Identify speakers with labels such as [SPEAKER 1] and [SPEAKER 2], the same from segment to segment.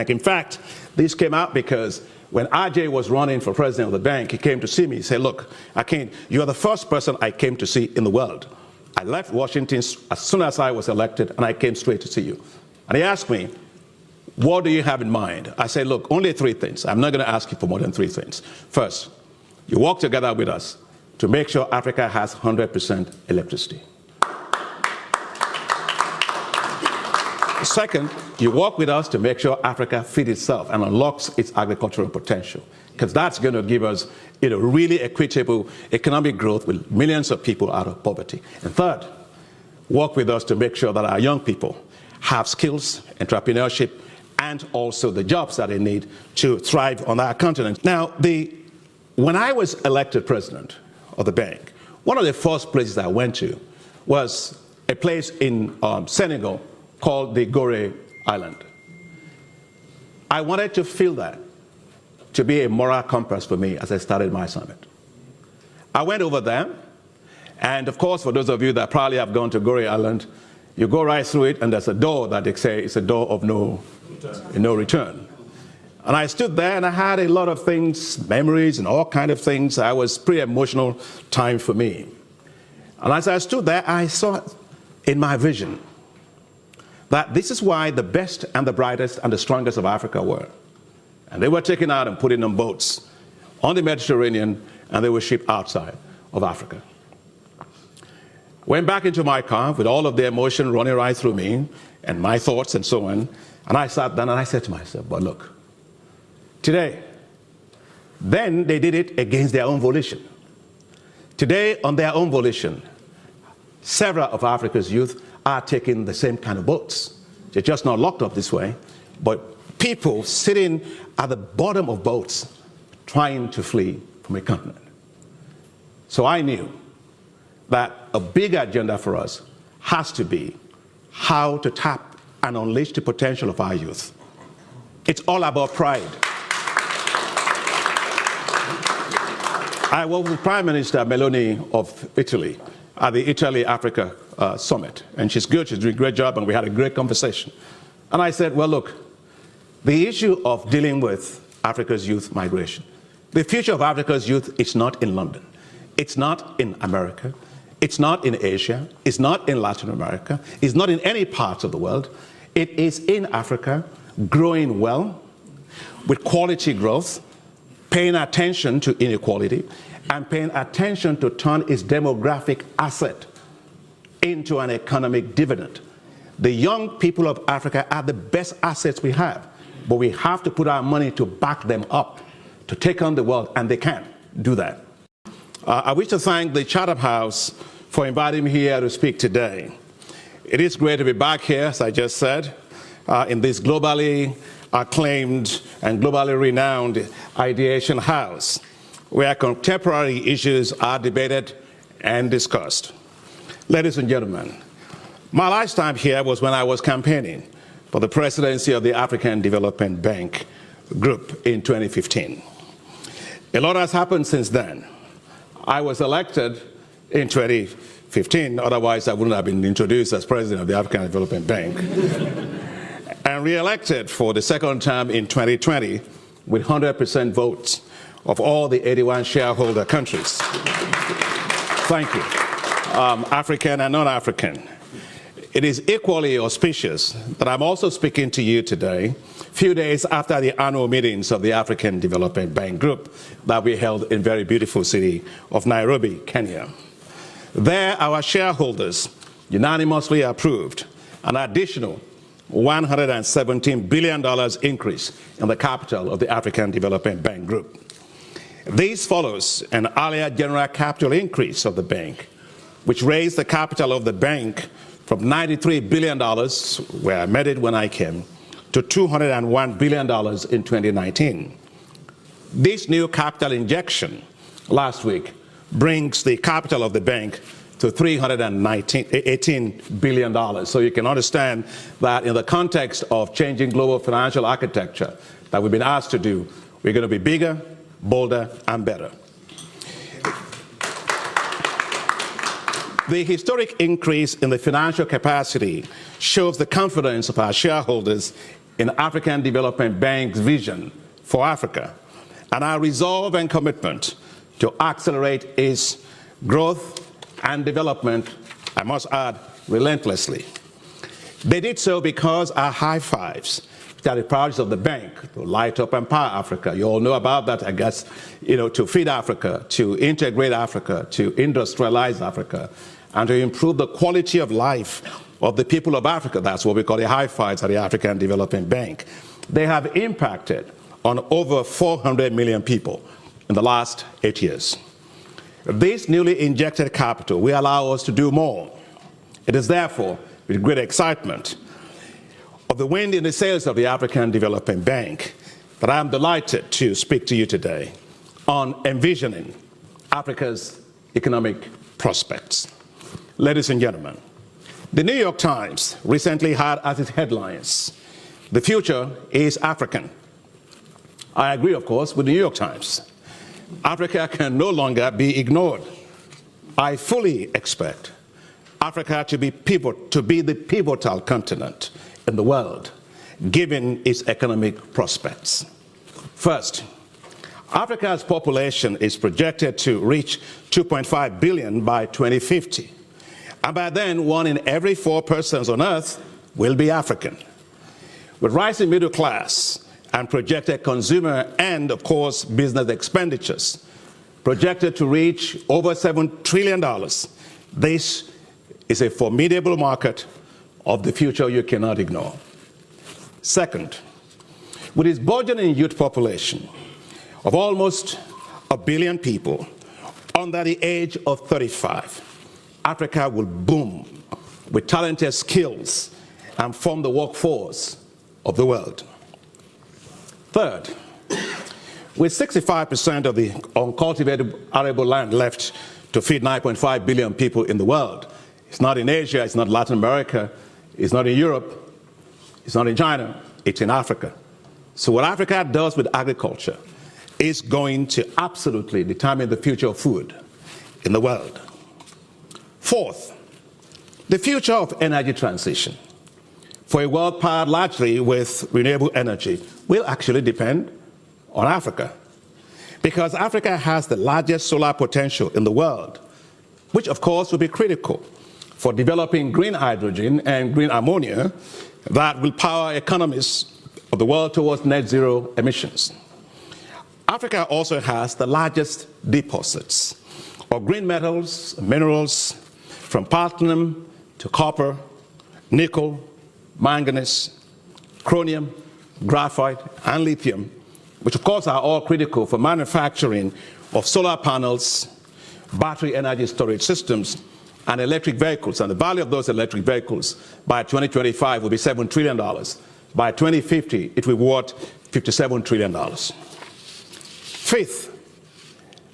[SPEAKER 1] In fact, this came out because when RJ was running for president of the bank, he came to see me. He said, look, you are the first person I came to see in the world. I left Washington as soon as I was elected, and I came straight to see you. And he asked me, what do you have in mind? I said, look, only 3 things. I'm not going to ask you for more than 3 things. First, you work together with us to make sure Africa has 100% electricity. Second, you work with us to make sure Africa feeds itself and unlocks its agricultural potential, because that's going to give us really equitable economic growth with millions of people out of poverty. And third, work with us to make sure that our young people have skills, entrepreneurship, and also the jobs that they need to thrive on our continent. Now, when I was elected president of the bank, one of the first places I went to was a place in Senegal called the Gorée Island. I wanted to feel that to be a moral compass for me as I started my summit. I went over there, and of course, for those of you that probably have gone to Gorée Island, you go right through it, and there's a door that they say is a door of no return. And I stood there, and I had a lot of things, memories and all kinds of things. It was a pretty emotional time for me. And as I stood there, I saw in my vision that this is why the best and the brightest and the strongest of Africa were. And they were taken out and put in on boats on the Mediterranean, and they were shipped outside of Africa. Went back into my car with all of the emotion running right through me and my thoughts and so on. And I sat down and I said to myself, but look, today, then they did it against their own volition. Today, on their own volition, several of Africa's youth are taking the same kind of boats. They're just not locked up this way, but people sitting at the bottom of boats trying to flee from a continent. So I knew that a big agenda for us has to be how to tap and unleash the potential of our youth. It's all about pride. I was with Prime Minister Meloni of Italy at the Italy-Africa Summit, and she's good, she's doing a great job, and we had a great conversation. And I said, well, look, the issue of dealing with Africa's youth migration, the future of Africa's youth is not in London. It's not in America. It's not in Asia. It's not in Latin America. It's not in any parts of the world. It is in Africa, growing well, with quality growth, paying attention to inequality, and paying attention to turn its demographic asset into an economic dividend. The young people of Africa are the best assets we have, but we have to put our money to back them up, to take on the world, and they can do that. I wish to thank the Chatham House for inviting me here to speak today. It is great to be back here, as I just said, in this globally acclaimed and globally renowned ideation house, where contemporary issues are debated and discussed. Ladies and gentlemen, my last time here was when I was campaigning for the presidency of the African Development Bank Group in 2015. A lot has happened since then. I was elected in 2015, otherwise I wouldn't have been introduced as president of the African Development Bank, and re-elected for the second term in 2020 with 100% votes of all the 81 shareholder countries. Thank you. African and non-African. It is equally auspicious that I'm also speaking to you today, a few days after the annual meetings of the African Development Bank Group that we held in very beautiful city of Nairobi, Kenya. There, our shareholders unanimously approved an additional $117 billion increase in the capital of the African Development Bank Group. This follows an earlier general capital increase of the bank, which raised the capital of the bank from $93 billion, where I met it when I came, to $201 billion in 2019. This new capital injection last week brings the capital of the bank to $318 billion. So you can understand that in the context of changing global financial architecture that we've been asked to do, we're going to be bigger, bolder, and better. The historic increase in the financial capacity shows the confidence of our shareholders in African Development Bank's vision for Africa and our resolve and commitment to accelerate its growth and development, I must add, relentlessly. They did so because our high fives, which are the priorities of the bank, to light up and power Africa. You all know about that, I guess, to feed Africa, to integrate Africa, to industrialize Africa, and to improve the quality of life of the people of Africa. That's what we call the high fives at the African Development Bank. They have impacted on over 400 million people in the last 8 years. This newly injected capital will allow us to do more. It is therefore with great excitement of the wind in the sails of the African Development Bank that I am delighted to speak to you today on envisioning Africa's economic prospects. Ladies and gentlemen, the New York Times recently had as its headlines, "The future is African." I agree, of course, with the New York Times. Africa can no longer be ignored. I fully expect Africa to be the pivotal continent in the world, given its economic prospects. First, Africa's population is projected to reach 2.5 billion by 2050. And by then, 1 in every 4 persons on Earth will be African. With rising middle class and projected consumer and, of course, business expenditures projected to reach over $7 trillion, this is a formidable market of the future you cannot ignore. Second, with its burgeoning youth population of almost 1 billion people under the age of 35, Africa will boom with talented skills and form the workforce of the world. Third, with 65% of the uncultivated arable land left to feed 9.5 billion people in the world, it's not in Asia, it's not Latin America, it's not in Europe, it's not in China, it's in Africa. So what Africa does with agriculture is going to absolutely determine the future of food in the world. Fourth, the future of energy transition for a world powered largely with renewable energy will actually depend on Africa, because Africa has the largest solar potential in the world, which of course will be critical for developing green hydrogen and green ammonia that will power economies of the world towards net zero emissions. Africa also has the largest deposits of green metals, minerals, from platinum to copper, nickel, manganese, chromium, graphite, and lithium, which of course are all critical for manufacturing of solar panels, battery energy storage systems, and electric vehicles. And the value of those electric vehicles by 2025 will be $7 trillion. By 2050, it will be worth $57 trillion. Fifth,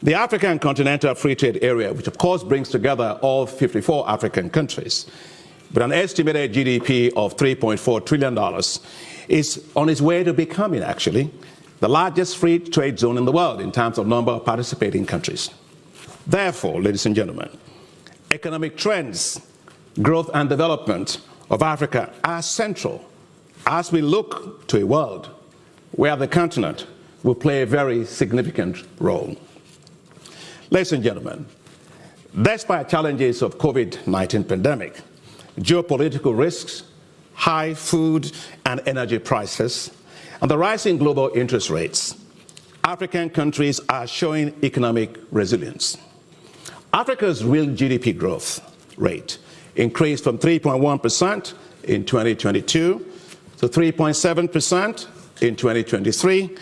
[SPEAKER 1] the African Continental Free Trade Area, which of course brings together all 54 African countries, with an estimated GDP of $3.4 trillion, is on its way to becoming, actually, the largest free trade zone in the world in terms of number of participating countries. Therefore, ladies and gentlemen, economic trends, growth and development of Africa are central as we look to a world where the continent will play a very significant role. Ladies and gentlemen, despite challenges of COVID-19 pandemic, geopolitical risks, high food and energy prices, and the rising global interest rates, African countries are showing economic resilience. Africa's real GDP growth rate increased from 3.1% in 2022 to 3.7% in 2023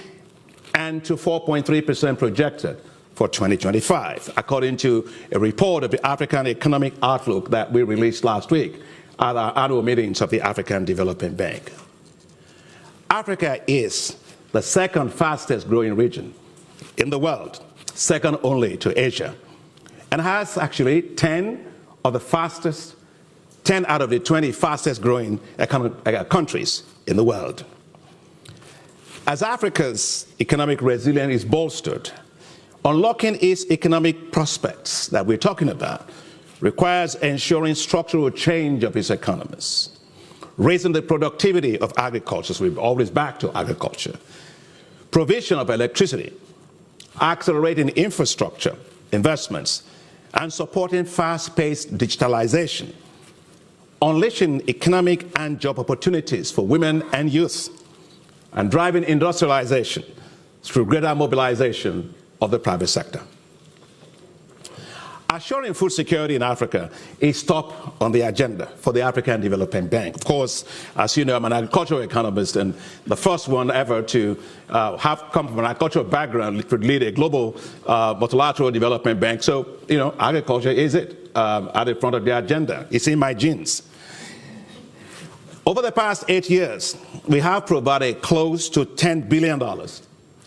[SPEAKER 1] and to 4.3% projected for 2025, according to a report of the African Economic Outlook that we released last week at our annual meetings of the African Development Bank. Africa is the second fastest growing region in the world, second only to Asia, and has actually 10 out of the 20 fastest growing countries in the world. As Africa's economic resilience is bolstered, unlocking its economic prospects that we're talking about requires ensuring structural change of its economies, raising the productivity of agriculture, so we're always back to agriculture, provision of electricity, accelerating infrastructure investments, and supporting fast-paced digitalization, unleashing economic and job opportunities for women and youth, and driving industrialization through greater mobilization of the private sector. Assuring food security in Africa is top on the agenda for the African Development Bank. Of course, as you know, I'm an agricultural economist, and the first one ever to have come from an agricultural background to lead a global multilateral development bank. So, you know, agriculture is it at the front of the agenda. It's in my genes. Over the past 8 years, we have provided close to $10 billion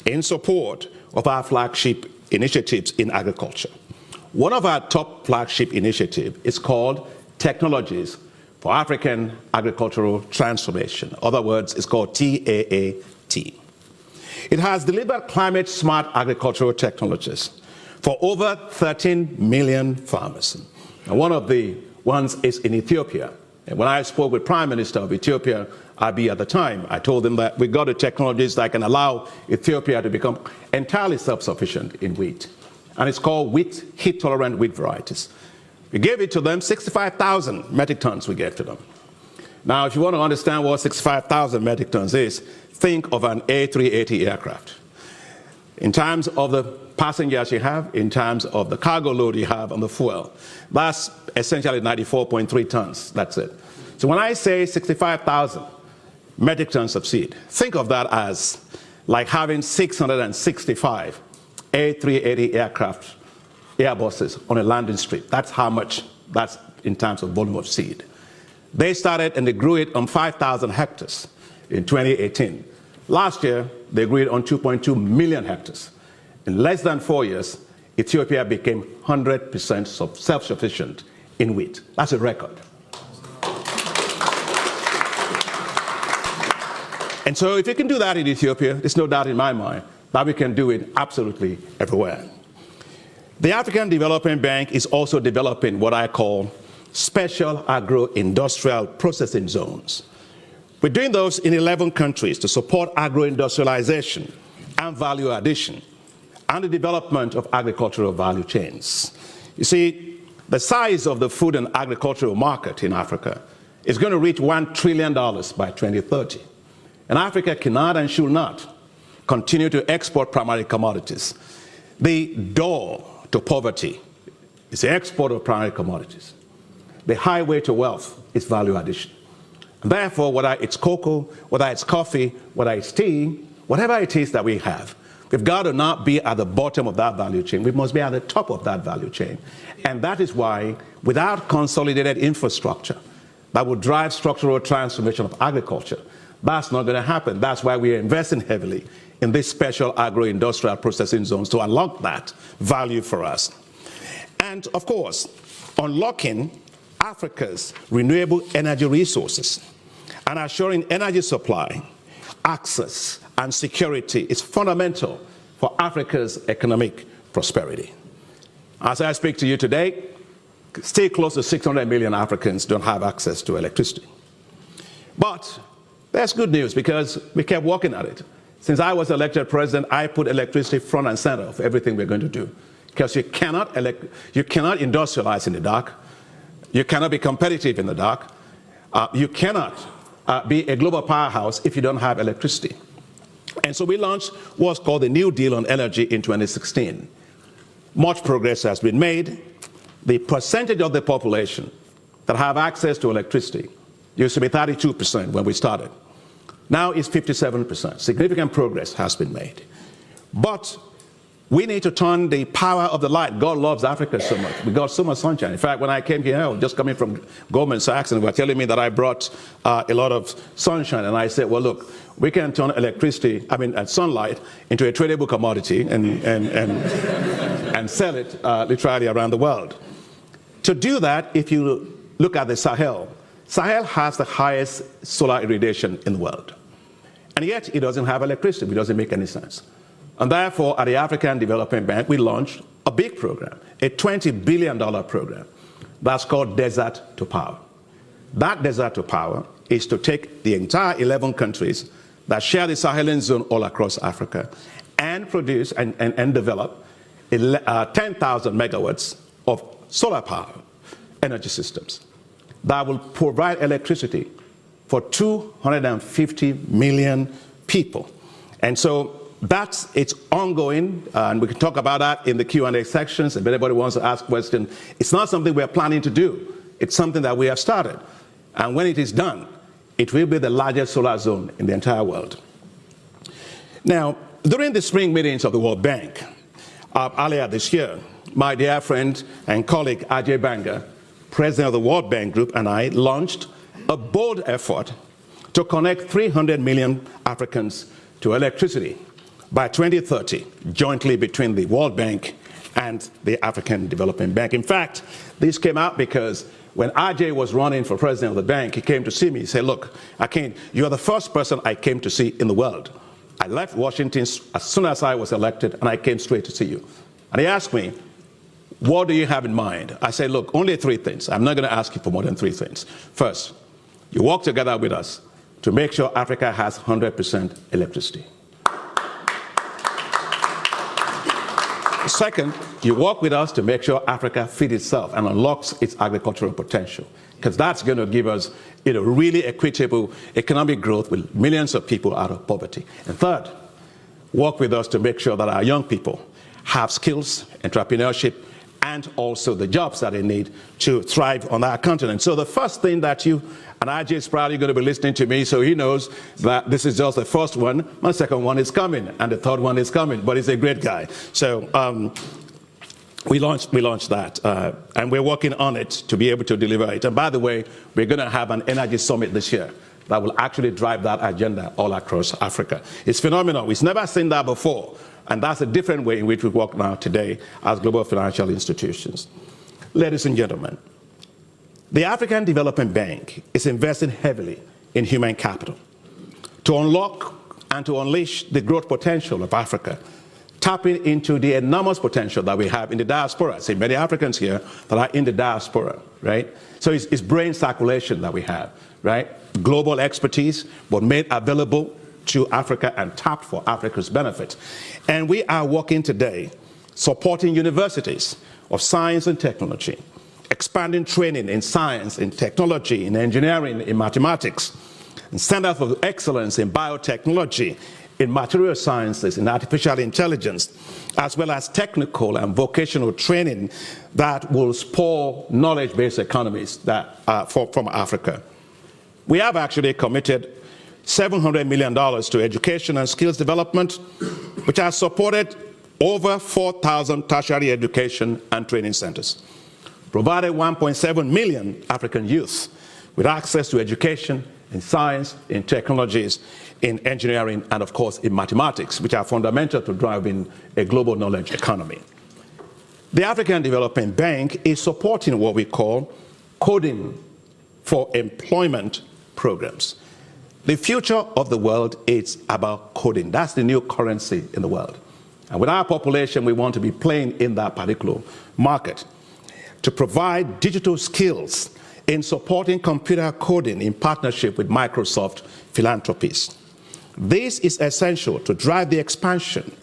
[SPEAKER 1] in support of our flagship initiatives in agriculture. One of our top flagship initiatives is called Technologies for African Agricultural Transformation. In other words, it's called TAAT. It has delivered climate-smart agricultural technologies for over 13 million farmers. And one of the ones is in Ethiopia. And when I spoke with Prime Minister of Ethiopia, Abiy at the time, I told him that we got the technologies that can allow Ethiopia to become entirely self-sufficient in wheat. And it's called heat-tolerant wheat varieties. We gave it to them, 65,000 metric tons we gave to them. Now, if you want to understand what 65,000 metric tons is, think of an A380 aircraft. In terms of the passengers you have, in terms of the cargo load you have on the fuel, that's essentially 94.3 tons, that's it. So when I say 65,000 metric tons of seed, think of that as like having 665 A380 aircraft, Airbuses on a landing strip. That's how much, that's in terms of volume of seed. They started and they grew it on 5,000 hectares in 2018. Last year, they grew it on 2.2 million hectares. In less than 4 years, Ethiopia became 100% self-sufficient in wheat. That's a record. And so if you can do that in Ethiopia, there's no doubt in my mind that we can do it absolutely everywhere. The African Development Bank is also developing what I call special agro-industrial processing zones. We're doing those in 11 countries to support agro-industrialization and value addition and the development of agricultural value chains. You see, the size of the food and agricultural market in Africa is going to reach $1 trillion by 2030. And Africa cannot and should not continue to export primary commodities. The door to poverty is the export of primary commodities. The highway to wealth is value addition. And therefore, whether it's cocoa, whether it's coffee, whether it's tea, whatever it is that we have, we've got to not be at the bottom of that value chain. We must be at the top of that value chain. And that is why, without consolidated infrastructure that will drive structural transformation of agriculture, that's not going to happen. That's why we are investing heavily in these special agro-industrial processing zones to unlock that value for us. And of course, unlocking Africa's renewable energy resources and assuring energy supply, access, and security is fundamental for Africa's economic prosperity. As I speak to you today, still close to 600 million Africans don't have access to electricity. But that's good news because we kept working at it. Since I was elected president, I put electricity front and center of everything we're going to do. Because you cannot industrialize in the dark. You cannot be competitive in the dark. You cannot be a global powerhouse if you don't have electricity. And so we launched what's called the New Deal on Energy in 2016. Much progress has been made. The percentage of the population that have access to electricity used to be 32% when we started. Now it's 57%. Significant progress has been made. But we need to turn the power of the light. God loves Africa so much. We got so much sunshine. In fact, when I came here, I was just coming from Goldman Sachs, and they were telling me that I brought a lot of sunshine. And I said, well, look, we can turn sunlight into a tradable commodity and sell it literally around the world. To do that, if you look at the Sahel, Sahel has the highest solar irradiation in the world. And yet it doesn't have electricity. It doesn't make any sense. And therefore, at the African Development Bank, we launched a big program, a $20 billion program that's called Desert to Power. That Desert to Power is to take the entire 11 countries that share the Saharan zone all across Africa and produce and develop 10,000 megawatts of solar power energy systems that will provide electricity for 250 million people. And so it's ongoing, and we can talk about that in the Q&A sections if anybody wants to ask questions. It's not something we're planning to do. It's something that we have started. And when it is done, it will be the largest solar zone in the entire world. Now, during the spring meetings of the World Bank earlier this year, my dear friend and colleague Ajay Banga, president of the World Bank Group, and I launched a bold effort to connect 300 million Africans to electricity by 2030, jointly between the World Bank and the African Development Bank. In fact, this came out because when Ajay was running for president of the bank, he came to see me. He said, look, Akin, you're the first person I came to see in the world. I left Washington as soon as I was elected, and I came straight to see you. And he asked me, what do you have in mind? I said, look, only three things. I'm not going to ask you for more than three things. First, you work together with us to make sure Africa has 100% electricity. Second, you work with us to make sure Africa feeds itself and unlocks its agricultural potential, because that's going to give us really equitable economic growth with millions of people out of poverty. And third, work with us to make sure that our young people have skills, entrepreneurship, and also the jobs that they need to thrive on our continent. So the first thing that and Ajay is probably going to be listening to me, so he knows that this is just the first one. My second one is coming, and the third one is coming, but he's a great guy. So we launched that, and we're working on it to be able to deliver it. And by the way, we're going to have an energy summit this year that will actually drive that agenda all across Africa. It's phenomenal. We've never seen that before. And that's a different way in which we work now today as global financial institutions. Ladies and gentlemen, the African Development Bank is investing heavily in human capital to unlock and to unleash the growth potential of Africa, tapping into the enormous potential that we have in the diaspora. I see many Africans here that are in the diaspora, right? So it's brain circulation that we have, right? Global expertise, but made available to Africa and tapped for Africa's benefit. And we are working today supporting universities of science and technology, expanding training in science, in technology, in engineering, in mathematics, and centers of excellence in biotechnology, in material sciences, in artificial intelligence, as well as technical and vocational training that will spur knowledge-based economies from Africa. We have actually committed $700 million to education and skills development, which has supported over 4,000 tertiary education and training centers, provided 1.7 million African youth with access to education in science, in technologies, in engineering, and of course in mathematics, which are fundamental to driving a global knowledge economy. The African Development Bank is supporting what we call coding for employment programs. The future of the world is about coding. That's the new currency in the world. And with our population, we want to be playing in that particular market to provide digital skills in supporting computer coding in partnership with Microsoft philanthropies. This is essential to drive the expansion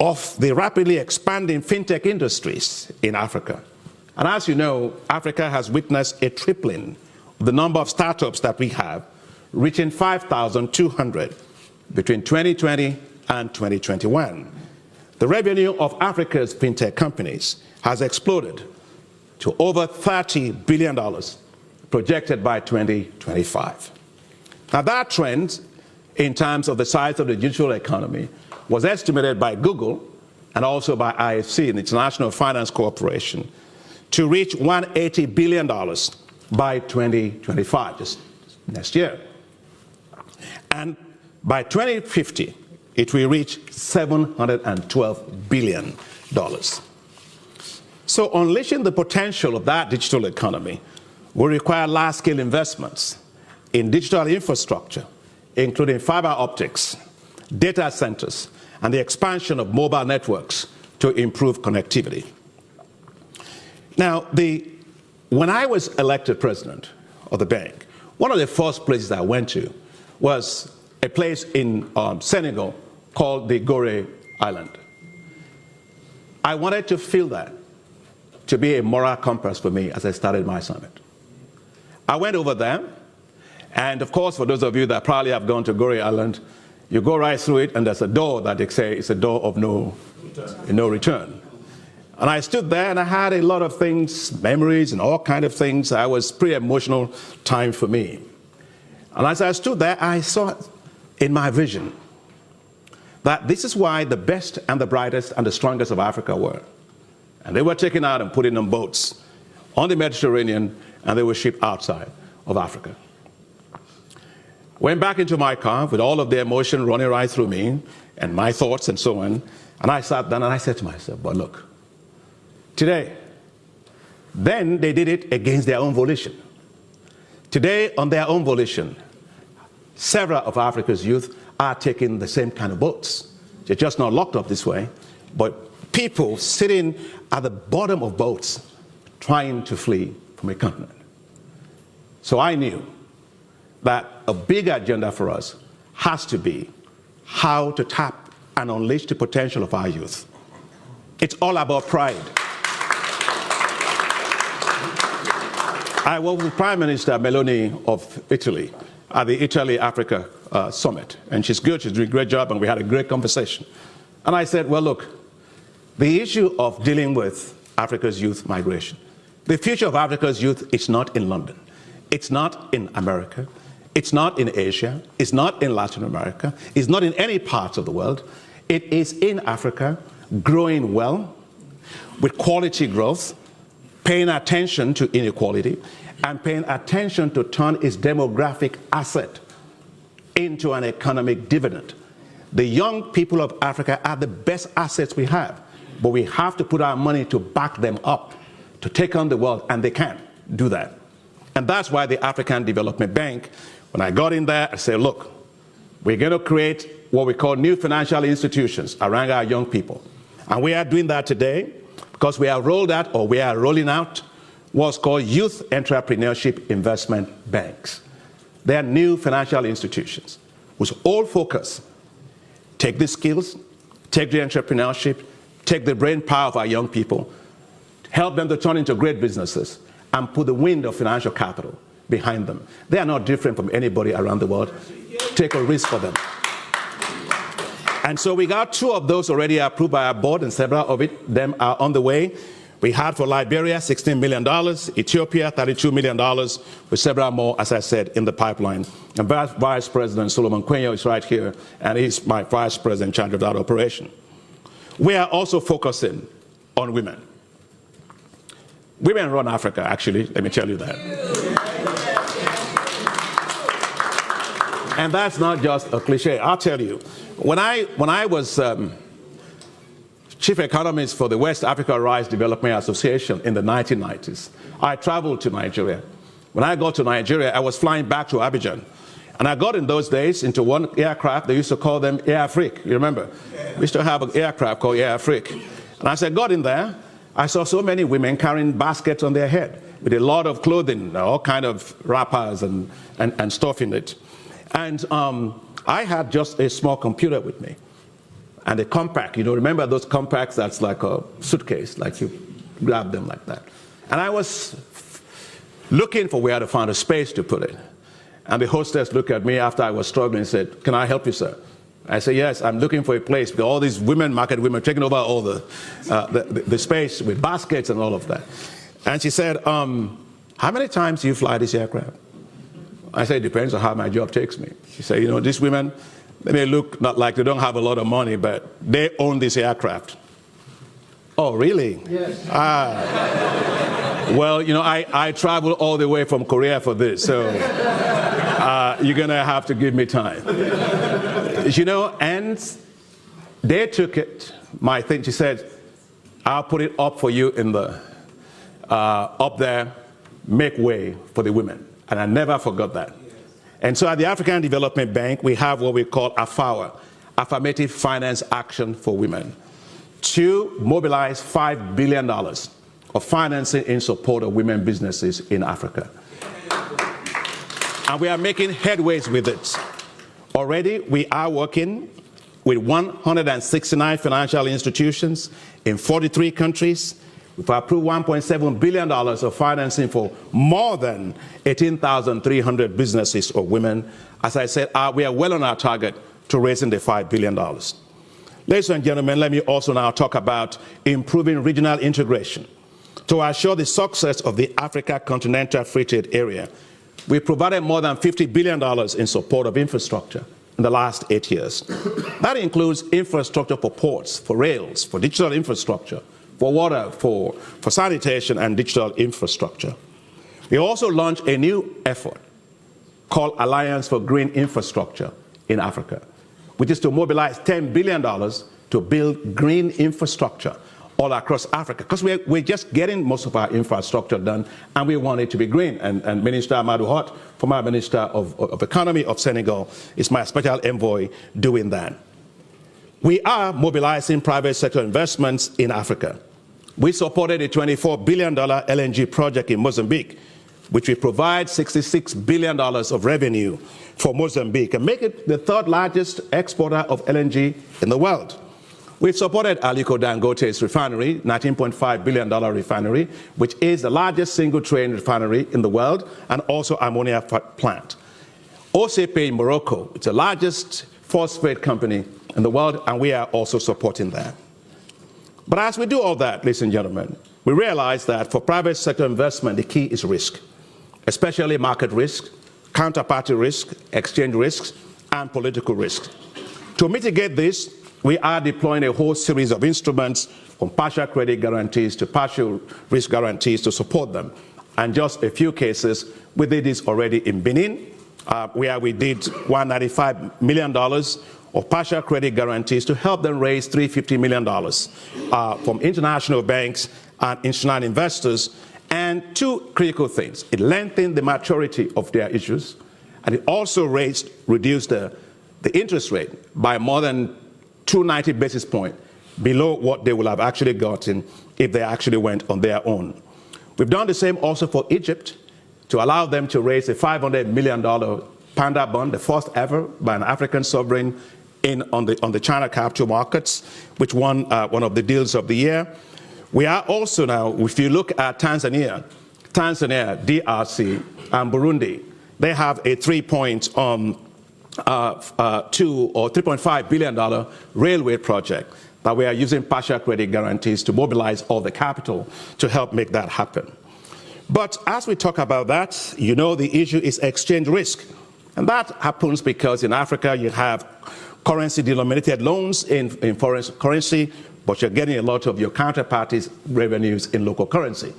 [SPEAKER 1] of the rapidly expanding fintech industries in Africa. And as you know, Africa has witnessed a tripling of the number of startups that we have, reaching 5,200 between 2020 and 2021. The revenue of Africa's fintech companies has exploded to over $30 billion, projected by 2025. Now that trend, in terms of the size of the digital economy, was estimated by Google and also by IFC, the International Finance Corporation, to reach $180 billion by 2025, just next year. And by 2050, it will reach $712 billion. So unleashing the potential of that digital economy will require large-scale investments in digital infrastructure, including fiber optics, data centers, and the expansion of mobile networks to improve connectivity. Now, when I was elected president of the bank, One of the first places I went to was a place in Senegal called the Gorée Island. I wanted to feel that to be a moral compass for me as I started my summit. I went over there, and of course, for those of you that probably have gone to Gorée Island, you go right through it, and there's a door that they say is a door of no return. And I stood there, and I had a lot of things, memories, and all kinds of things. It was pretty emotional time for me. And as I stood there, I saw in my vision that this is why the best and the brightest and the strongest of Africa were. And they were taken out and put in on boats on the Mediterranean, and they were shipped outside of Africa. Went back into my car with all of the emotion running right through me and my thoughts and so on. And I sat down and I said to myself, but look, today, then they did it against their own volition. Today, on their own volition, several of Africa's youth are taking the same kind of boats. They're just not locked up this way, but people sitting at the bottom of boats trying to flee from a continent. So I knew that a big agenda for us has to be how to tap and unleash the potential of our youth. It's all about pride. I was with Prime Minister Meloni of Italy at the Italy-Africa summit, and she's good, she's doing a great job, and we had a great conversation. And I said, well, look, the issue of dealing with Africa's youth migration, the future of Africa's youth is not in London. It's not in America. It's not in Asia. It's not in Latin America. It's not in any parts of the world. It is in Africa, growing well, with quality growth, paying attention to inequality, and paying attention to turn its demographic asset into an economic dividend. The young people of Africa are the best assets we have, but we have to put our money to back them up, to take on the world, and they can do that. And that's why the African Development Bank, when I got in there, I said, look, we're going to create what we call new financial institutions around our young people. And we are doing that today because we have rolled out, or we are rolling out, what's called Youth Entrepreneurship Investment Banks. They are new financial institutions whose whole focus, take the skills, take the entrepreneurship, take the brain power of our young people, help them to turn into great businesses, and put the wind of financial capital behind them. They are not different from anybody around the world. Take a risk for them. And so we got 2 of those already approved by our board, and several of them are on the way. We had for Liberia $16 million, Ethiopia $32 million, with several more, as I said, in the pipeline. And Vice President Solomon Quenyo is right here, and he's my Vice President in charge of that operation. We are also focusing on women. Women run Africa, actually, let me tell you that. And that's not just a cliche. I'll tell you, when I was chief economist for the West Africa Rice Development Association in the 1990s, I traveled to Nigeria. When I got to Nigeria, I was flying back to Abidjan. And I got in those days into one aircraft, they used to call them Air Afrique, you remember? We used to have an aircraft called Air Afrique. And as I got in there, I saw so many women carrying baskets on their head with a lot of clothing, all kind of wrappers and stuff in it. And I had just a small computer with me and a compact. You know, remember those compacts that's like a suitcase, like you grab them like that. And I was looking for where to find a space to put it. And the hostess looked at me after I was struggling and said, "Can I help you, sir?" I said, "Yes, I'm looking for a place because all these women, market women, taking over all the space with baskets and all of that." And she said, "How many times do you fly this aircraft?" I said, "It depends on how my job takes me." She said, "You know, these women, they may look not like they don't have a lot of money, but they own this aircraft." "Oh, really?" "Yes." Well, you know, I traveled all the way from Korea for this, so you're going to have to give me time. You know, and they took it, my thing, she said, "I'll put it up for you in the, up there, make way for the women." And I never forgot that. And so at the African Development Bank, we have what we call AFAWA, Affirmative Finance Action for Women, to mobilize $5 billion of financing in support of women businesses in Africa. And we are making headways with it. Already, we are working with 169 financial institutions in 43 countries. We've approved $1.7 billion of financing for more than 18,300 businesses or women. As I said, we are well on our target to raising the $5 billion. Ladies and gentlemen, let me also now talk about improving regional integration. To assure the success of the Africa Continental Free Trade Area, we provided more than $50 billion in support of infrastructure in the last 8 years. That includes infrastructure for ports, for rails, for digital infrastructure, for water, for sanitation and digital infrastructure. We also launched a new effort called Alliance for Green Infrastructure in Africa, which is to mobilize $10 billion to build green infrastructure all across Africa, because we're just getting most of our infrastructure done, and we want it to be green. And Minister Amadou Hott, former Minister of Economy of Senegal, is my special envoy doing that. We are mobilizing private sector investments in Africa. We supported a $24 billion LNG project in Mozambique, which will provide $66 billion of revenue for Mozambique and make it the third largest exporter of LNG in the world. We've supported Aliko Dangote's refinery, $19.5 billion refinery, which is the largest single-train refinery in the world, and also ammonia plant. OCP in Morocco, it's the largest phosphate company in the world, and we are also supporting that. But as we do all that, ladies and gentlemen, we realize that for private sector investment, the key is risk, especially market risk, counterparty risk, exchange risks, and political risks. To mitigate this, we are deploying a whole series of instruments, from partial credit guarantees to partial risk guarantees, to support them. And just a few cases, we did this already in Benin, where we did $195 million of partial credit guarantees to help them raise $350 million from international banks and institutional investors. And two critical things: it lengthened the maturity of their issues, and it also reduced the interest rate by more than 290 basis points below what they would have actually gotten if they actually went on their own. We've done the same also for Egypt, to allow them to raise a $500 million panda bond, the first ever by an African sovereign on the China capital markets, which won one of the deals of the year. We are also now, if you look at Tanzania, DRC, and Burundi, they have a $3.5 billion railway project that we are using partial credit guarantees to mobilize all the capital to help make that happen. But as we talk about that, you know, the issue is exchange risk. And that happens because in Africa you have currency denominated loans in foreign currency, but you're getting a lot of your counterparties' revenues in local currency.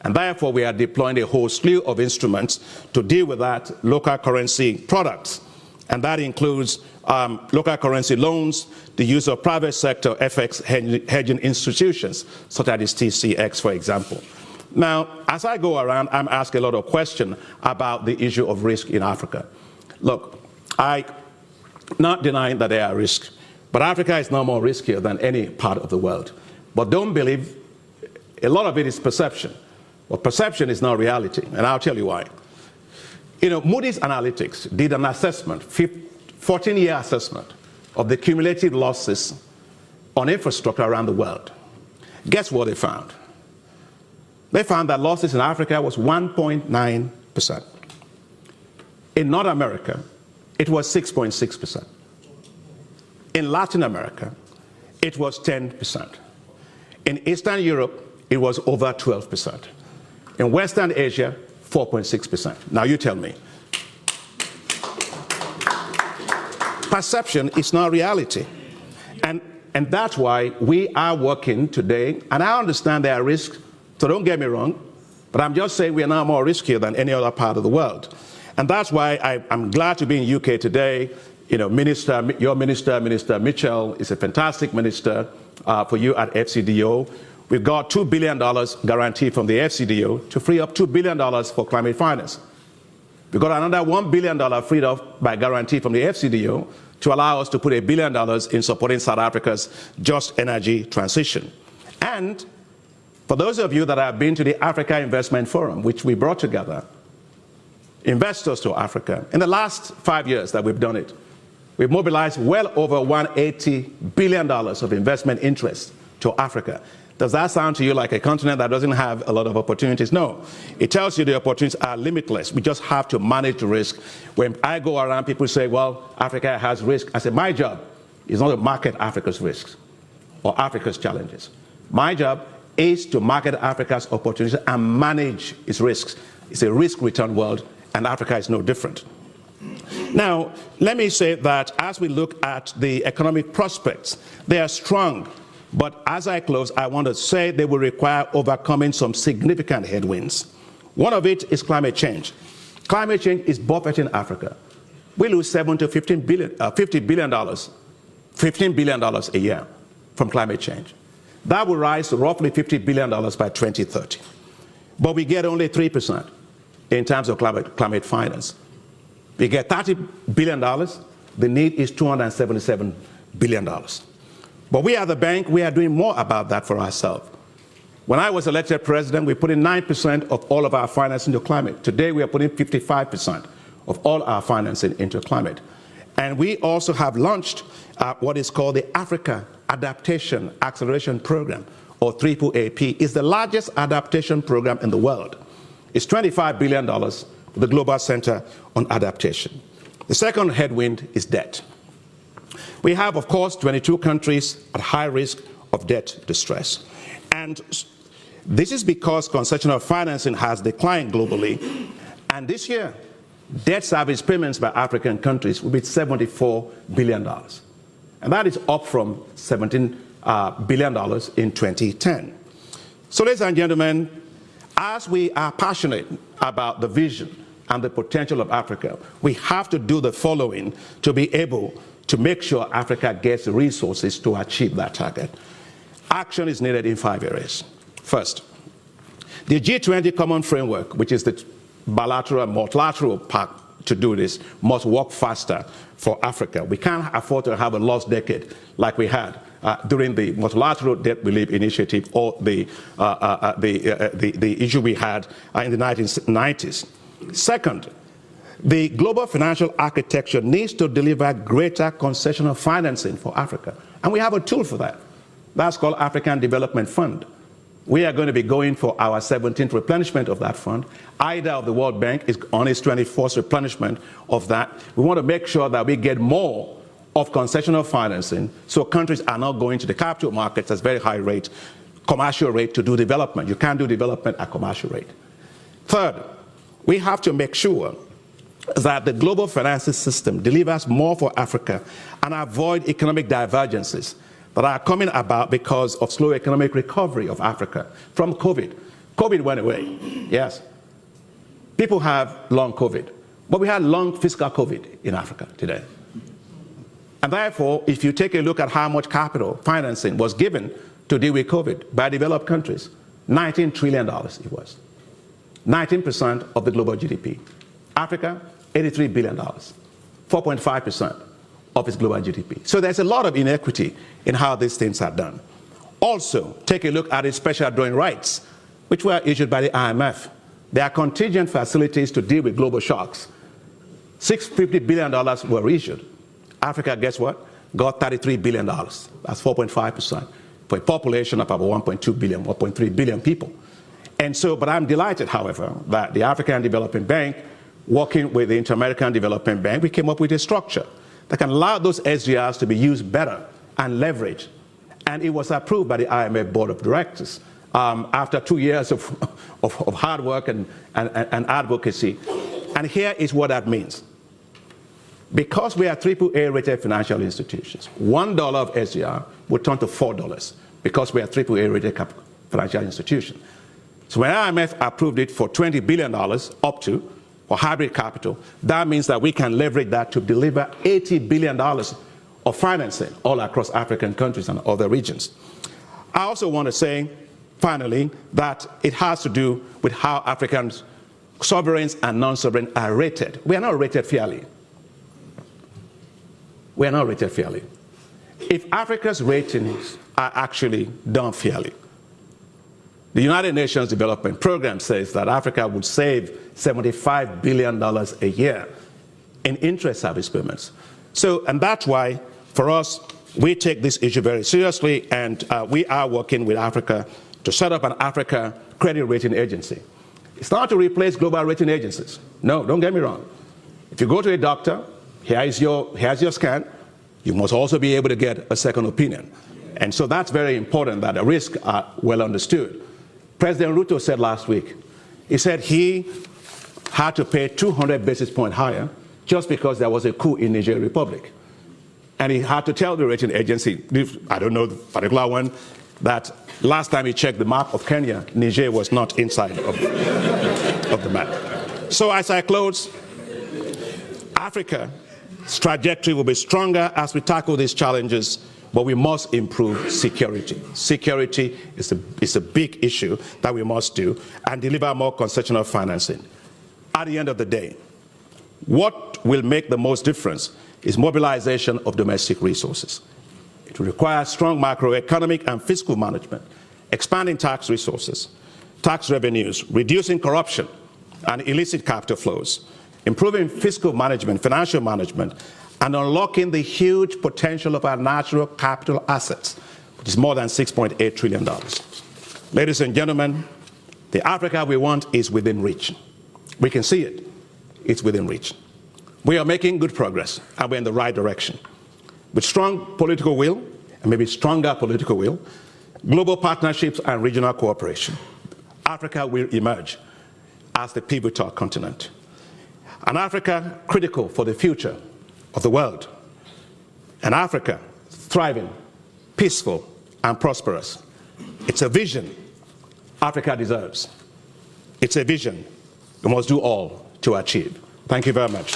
[SPEAKER 1] And therefore we are deploying a whole slew of instruments to deal with that local currency products. And that includes local currency loans, the use of private sector FX hedging institutions, such as TCX, for example. Now, as I go around, I'm asked a lot of questions about the issue of risk in Africa. Look, I'm not denying that there are risks, but Africa is no more riskier than any part of the world. But don't believe, a lot of it is perception. Well, perception is not reality, and I'll tell you why. You know, Moody's Analytics did an assessment, 14-year assessment of the cumulative losses on infrastructure around the world. Guess what they found? They found that losses in Africa was 1.9%. In North America, it was 6.6%. In Latin America, it was 10%. In Eastern Europe, it was over 12%. In Western Asia, 4.6%. Now you tell me. Perception is not reality. And that's why we are working today, and I understand there are risks, so don't get me wrong, but I'm just saying we are now more riskier than any other part of the world. And that's why I'm glad to be in UK today. You know, your minister, Minister Mitchell, is a fantastic minister for you at FCDO. We've got $2 billion guaranteed from the FCDO to free up $2 billion for climate finance. We've got another $1 billion freed up by guarantee from the FCDO to allow us to put $1 billion in supporting South Africa's just energy transition. And for those of you that have been to the Africa Investment Forum, which we brought together, investors to Africa. In the last 5 years that we've done it, we've mobilized well over $180 billion of investment interest to Africa. Does that sound to you like a continent that doesn't have a lot of opportunities? No. It tells you the opportunities are limitless. We just have to manage the risk. When I go around, people say, well, Africa has risk. I say, my job is not to market Africa's risks or Africa's challenges. My job is to market Africa's opportunities and manage its risks. It's a risk-return world, and Africa is no different. Now, let me say that as we look at the economic prospects, they are strong. But as I close, I want to say they will require overcoming some significant headwinds. One of it is climate change. Climate change is buffeting Africa. We lose $7 to $50 billion a year from climate change. That will rise to roughly $50 billion by 2030. But we get only 3% in terms of climate finance. We get $30 billion. The need is $277 billion. But we at the bank, we are doing more about that for ourselves. When I was elected president, we put in 9% of all of our financing into climate. Today, we are putting 55% of all our financing into climate. And we also have launched what is called the Africa Adaptation Acceleration Program, or AAAP. It's the largest adaptation program in the world. It's $25 billion with the Global Center on Adaptation. The second headwind is debt. We have, of course, 22 countries at high risk of debt distress. And this is because concessional financing has declined globally. And this year, debt service payments by African countries will be $74 billion. And that is up from $17 billion in 2010. So, ladies and gentlemen, as we are passionate about the vision and the potential of Africa, we have to do the following to be able to make sure Africa gets the resources to achieve that target. Action is needed in 5 areas. First, the G20 Common Framework, which is the bilateral and multilateral pact to do this, must work faster for Africa. We can't afford to have a lost decade like we had during the multilateral debt relief initiative or the issue we had in the 1990s. Second, the global financial architecture needs to deliver greater concessional financing for Africa. And we have a tool for that. That's called African Development Fund. We are going to be going for our 17th replenishment of that fund. IDA of the World Bank is on its 24th replenishment of that. We want to make sure that we get more of concessional financing so countries are not going to the capital markets at very high rate, commercial rate to do development. You can't do development at commercial rate. Third, we have to make sure that the global financing system delivers more for Africa and avoid economic divergences that are coming about because of slow economic recovery of Africa from COVID. COVID went away, yes. People have long COVID, but we had long fiscal COVID in Africa today. And therefore, if you take a look at how much capital financing was given to deal with COVID by developed countries, $19 trillion it was. 19% of the global GDP. Africa, $83 billion, 4.5% of its global GDP. So there's a lot of inequity in how these things are done. Also, take a look at its special drawing rights, which were issued by the IMF. They are contingent facilities to deal with global shocks. $650 billion were issued. Africa, guess what? Got $33 billion. That's 4.5% for a population of about 1.2 billion, 1.3 billion people. And so, but I'm delighted, however, that the African Development Bank, working with the Inter-American Development Bank, we came up with a structure that can allow those SDRs to be used better and leveraged. And it was approved by the IMF Board of Directors after 2 years of hard work and advocacy. And here is what that means. Because we are AAA rated financial institutions, $1 of SDR would turn to $4 because we are AAA rated financial institution. So when IMF approved it for $20 billion up to for hybrid capital, that means that we can leverage that to deliver $80 billion of financing all across African countries and other regions. I also want to say, finally, that it has to do with how African sovereigns and non-sovereign are rated. We are not rated fairly. We are not rated fairly. If Africa's ratings are actually done fairly, The United Nations Development Program says that Africa would save $75 billion a year in interest service payments. So, and that's why, for us, we take this issue very seriously, and we are working with Africa to set up an Africa credit rating agency. It's not to replace global rating agencies. No, don't get me wrong. If you go to a doctor, here's your scan, you must also be able to get a second opinion. And so that's very important, that the risks are well understood. President Ruto said last week, he said he had to pay 200 basis points higher just because there was a coup in Niger Republic. And he had to tell the rating agency, I don't know the particular one, that last time he checked the map of Kenya, Niger was not inside of the map. So as I close, Africa's trajectory will be stronger as we tackle these challenges, but we must improve security. Security is a big issue that we must do, and deliver more concessional financing. At the end of the day, what will make the most difference is mobilization of domestic resources. It will require strong macroeconomic and fiscal management, expanding tax resources, tax revenues, reducing corruption and illicit capital flows, improving fiscal management, financial management, and unlocking the huge potential of our natural capital assets, which is more than $6.8 trillion. Ladies and gentlemen, the Africa we want is within reach. We can see it. It's within reach. We are making good progress, and we're in the right direction. With strong political will, and maybe stronger political will, global partnerships and regional cooperation, Africa will emerge as the pivotal continent. An Africa critical for the future of the world. An Africa thriving, peaceful, and prosperous. It's a vision Africa deserves. It's a vision we must do all to achieve. Thank you very much.